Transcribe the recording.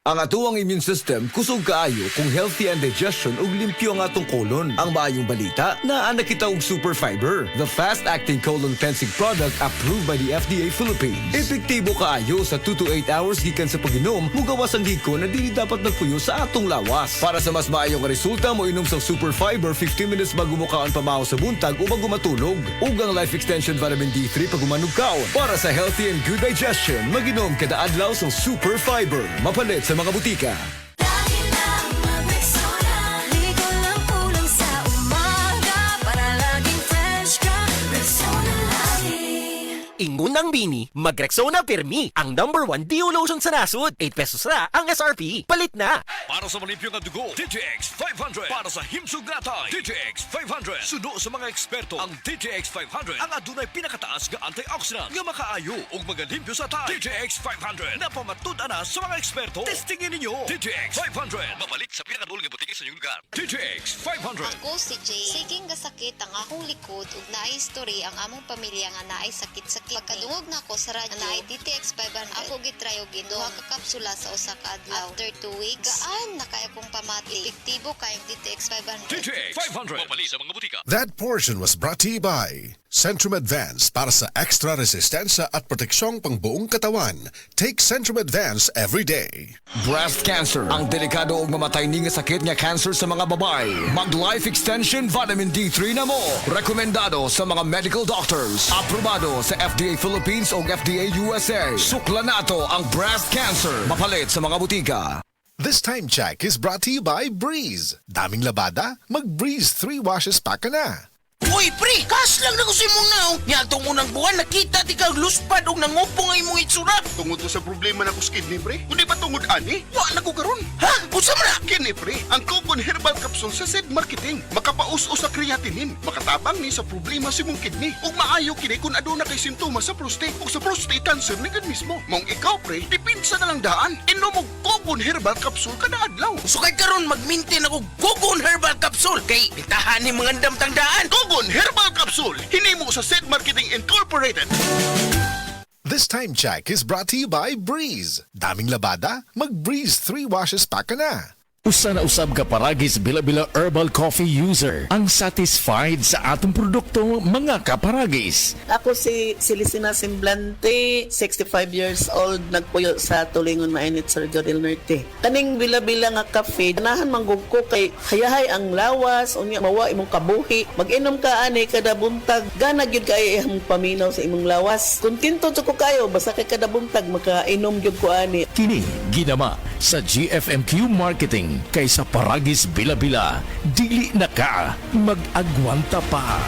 Ang atuang immune system kusog kaayo kung healthy and digestion ug limpyo ang atong colon. Ang maayong balita, naa nakita og super fiber, the fast-acting colon cleansing product approved by the FDA Philippines. Epektibo kaayo sa 2 to 8 hours gikan sa pag-inom, mugawas ang giko na dili dapat nagpuyo sa atong lawas. Para sa mas maayong resulta, mo inom sa super fiber 15 minutes bago mo kaon pamahaw sa buntag o bago matulog. Ug ang life extension vitamin D3 pag umanog kaon. Para sa healthy and good digestion, mag-inom kada adlaw sa super fiber. Mapalit sa mga butika. Dahil lang mag-Rexona, ligo lang ulang sa umaga para laging fresh ka. Rexona lagi. Ingunang bini, mag-Rexona Pirmi, ang #1 Dio lotion sa nasod. 8 pesos na ang SRP. Palit na! Para sa malimpyong ang dugo, DTX 500. Para sa himsog natay, DTX 500. Suno sa mga eksperto, ang DTX 500 ang adunay pinakataas nga antioxidant nga makaayo ug magalimpyo sa tay. DTX 500 na pamatud-an na sa mga eksperto. Testingin ninyo. DTX 500. Mabalik sa pinakadulong nga butiki sa inyong lugar. DTX 500. Ako si Jay. Siging gasakit ang akong likod ug naay history ang among pamilya nga naay sakit sa kidney. Pagkadungog na ko sa radyo, naay DTX 500. Ako gitry og duha ka kapsula sa usa ka adlaw. After 2 weeks, gaan na kay akong pamati. Epektibo kayong DTX 500. DTX 500. Mabalik sa mga butika. That portion was brought to you by Centrum Advance para sa extra resistensya at proteksyong pangbuong katawan. Take Centrum Advance every day. Breast cancer, ang delikado ug mamatay ni nga sakit nga cancer sa mga babae. Mag-life extension vitamin D3 na mo. Rekomendado sa mga medical doctors. Aprobado sa FDA Philippines ug FDA USA. Sukla nato ang breast cancer. Mapalit sa mga butika. This time check is brought to you by Breeze. Daming labada, mag-Breeze 3 washes pa ka na. Uy, pre! Kas lang na ko sa imong naong! Yan itong unang buwan, nakita di ka luspad o nangupong ang imong itsurat! Tungod to sa problema na ko sa kidney, pre. Kundi pa tungod ani, wa na ko karon. Ha? Pusa mo na! Kini, pre, ang Cogon Herbal Capsule sa Zed Marketing. Makapaus-o sa creatinine. Makatabang ni sa problema sa imong kidney. Ug maayo kini kung aduna kay simptomas sa prostate o sa prostate cancer ni gud mismo. Mong ikaw, pre, dipinsa na lang daan. Inom og Cogon Herbal Capsule kada adlaw. So kahit karon mag-maintain ako Cogon Herbal Capsule kay pintahan ni mga damtang daan! Cogon Herbal Capsule. Hinimo sa Zed Marketing Incorporated. This time check is brought to you by Breeze. Daming labada, mag-Breeze 3 washes pa ka na. Usa na usab ka paragis bila-bila herbal coffee user ang satisfied sa atong produkto mga kaparagis. Ako si Silicina Semblante, 65 years old, nagpuyo sa Tulingon Mainit, Surigao del Norte. Kaning bila-bila nga kafe, ganahan manggug ko kay hayahay ang lawas, unya mawa imong kabuhi. Mag-inom ka ani kada buntag, gana gyud kay imong paminaw sa imong lawas. Kontento jud ko kayo basta kay kada buntag makainom gyud ko ani. Kini ginama sa GFMQ Marketing kaysa paragis bila-bila, dili na ka mag-agwanta pa.